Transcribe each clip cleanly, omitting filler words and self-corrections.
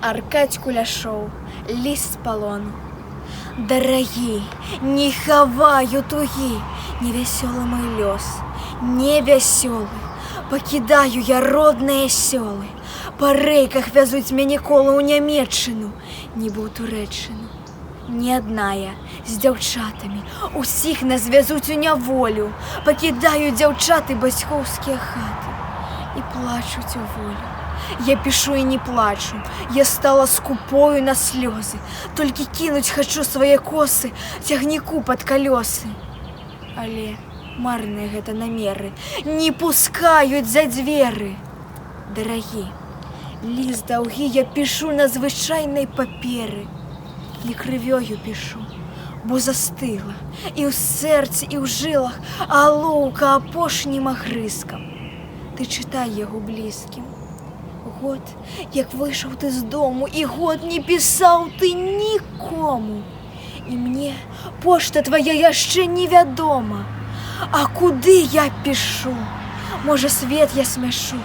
Аркадь Куляшов, лист полону. Дорогие, не хаваю туги, невеселый мой лёс, невеселый. Покидаю я родные сёлы, по рейках вязуть мяне колы ў Нямецчыну, нібы ў Турэччыну. Не адна я з дзяўчатамі, усіх нас вязуць у няволю, пакідаю дзяўчаты бацькоўскія хаты і плачуць у волю. Я пишу и не плачу, я стала скупою на слезы, только кинуть хочу свои косы цягніку под колесы. Але марные гэта намеры, не пускают за дзверы. Дорогие, лист даўгі я пишу на звычайной паперы. Не крывёю пишу, бо застыла и ў сэрцы, и ў жылах алоўка апошнім агрызкам. Ты читай яго блізкім. Год, як выйшаў ты з дому, і год не пісаў ты нікому. І мне пошта твоя яшчэ невядома. А куды я пишу? Можа, свет я смяшу?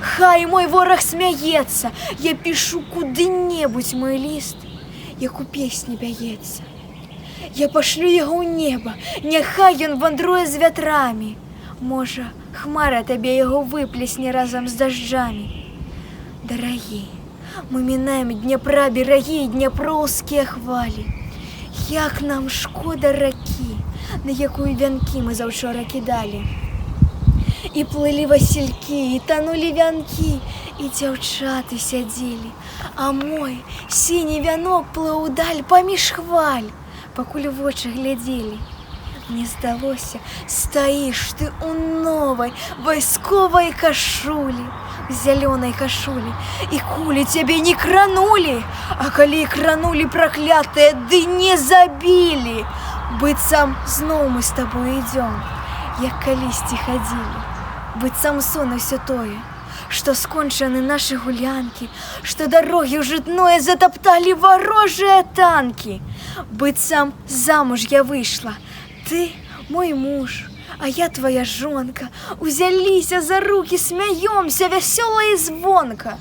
Хай мой вораг смяецца, я пишу куды-небудзь мой ліст, як у песні пяецца. Я пашлю яго ў неба, няхай ён вандруе з вятрамі. Можа, хмара табе яго выплесне разам з дажджамі. Дорогие, мы минаем Днепра бераги и дняпроўскія хвалі. Як нам шкода ракі, на якую вянкі мы заўчора кідалі. І плылі васількі, і танулі вянкі, і дзяўчаты сядзелі. А мой сіні вянок плыў удаль паміж хваль, пакуль вочы глядзелі. Мне здалося, стаіш ты у новай вайсковай кашулі, зялёнай кашулі, і кулі цябе не кранулі, а калі кранулі праклятыя, ды не забілі. Быццам зноў мы з табой ідём, як калісьці хадзілі. Быццам сон усё тое, што скончаны нашы гулянкі, што дарогі ў жытное затапталі варожыя танкі. Быццам замуж я выйшла, ты мой муж, а я твоя жонка, узяліся за руки, смяёмся вясёла і звонка.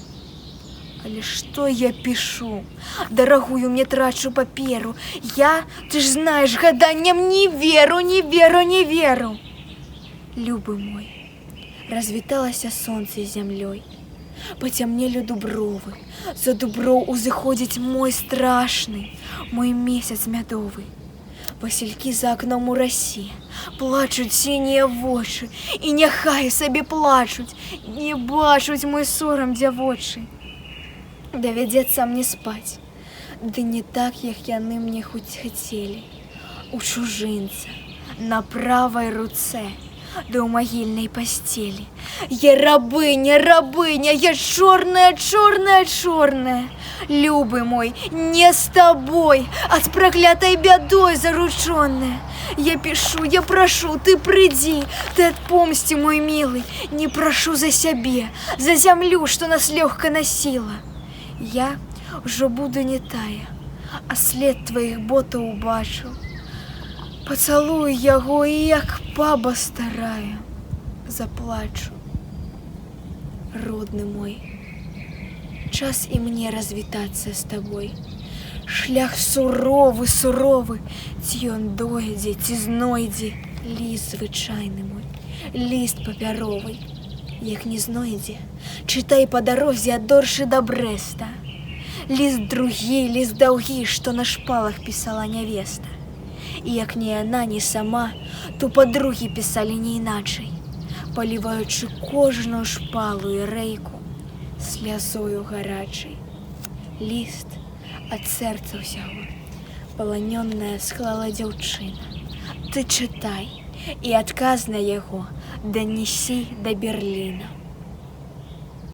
Але што я пишу? Дарагую мне трачу паперу. Я, ты ж знаешь, гаданням не веру, не веру, не веру. Любы мой, развіталася сонце з зямлёй, пацямнелі дубровы, за дуброў узыходзіць мой страшны, мой месяц мядовы. Васількі за акном у расе, плачуць сінія вочы, і няхай сабе плачуць, не бачуць мой сорам дзявочы. Давядзецца мне спаць, ды не так, як яны мне хоць хацелі. У чужынца, на правай руцэ, да ў магільнай пасцелі. Я рабыня, рабыня, я чорная, чорная, чорная. Любы мой, не с тобой, а с проклятой бядой заручённая. Я пишу, я прошу, ты прыйдзі, ты отпомсти, мой милый. Не прошу за сябе, за зямлю, што нас лёгка насіла. Я ўжо буду не тая, а след твоих ботаў убачу. Пацалую яго, і як баба старая заплачу. Родны мой, час і мне развітацца з табой. Шлях суровы, суровы, ці ён дойдзе, ці знойдзе. Ліст звычайны мой, ліст папяровы. Як не знойдзе, чытай па дарозе ад Доршы да Брэста. Ліст другі, ліст даўгі, што на шпалах пісала нявеста. І як не яна, не сама, то падругі пісалі не іначай, паліваючы кожную шпалу і рэйку слязою гарачай. Ліст ад сэрца ўсяго паланённая склала дзяўчына. Ты чытай і адказ на яго данесі да Берліна.